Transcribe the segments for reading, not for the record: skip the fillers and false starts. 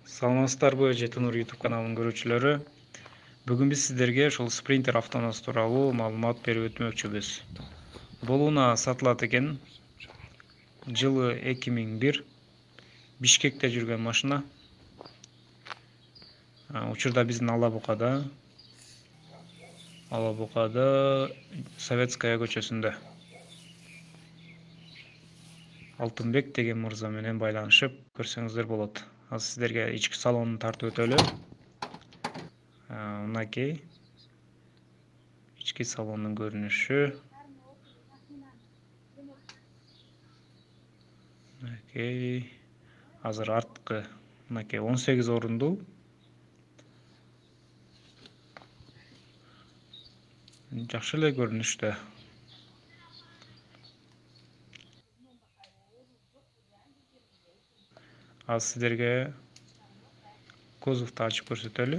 Саламатсыздарбы, Жетинур YouTube каналынын көрүүчүлөрү. Бүгүн биз сиздерге ушул Sprinter автоунаасы тууралуу маалымат берип өтмөкчүбүз. Бул унаа сатылат экен. Жылы 2001. Бишкекте жүргөн машина. Учурда биздин Алабукада Советская көчөсүндө. Алтынбек деген мырза менен байланышып көрсөңүздөр болот. Азыр сиздерге ички салонун тартып өтөлү. Мынакей ички салондун көрүнүшү. Мынакей азыр арткы мынакей 18 орундуу. Жакшы эле көрүнүштө. Азыр сиздерге кузовду ачып көрсөтөлү.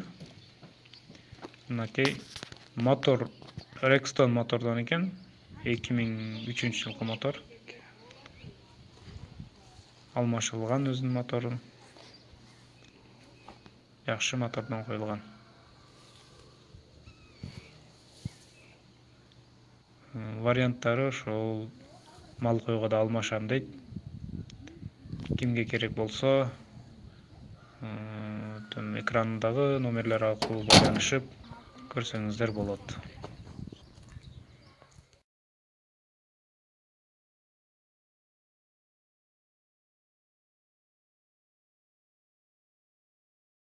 Мынакей мотор Rexton мотордон экен. 2003-жылкы мотор. Алмашылган өзүнүн моторун. Жакшы мотордон коюлган. Варианттары ошол мал койгода алмашам дейт. Кимге керек болсо, экрандагы номерлер аркылуу байланышып көрсөңүздөр болот.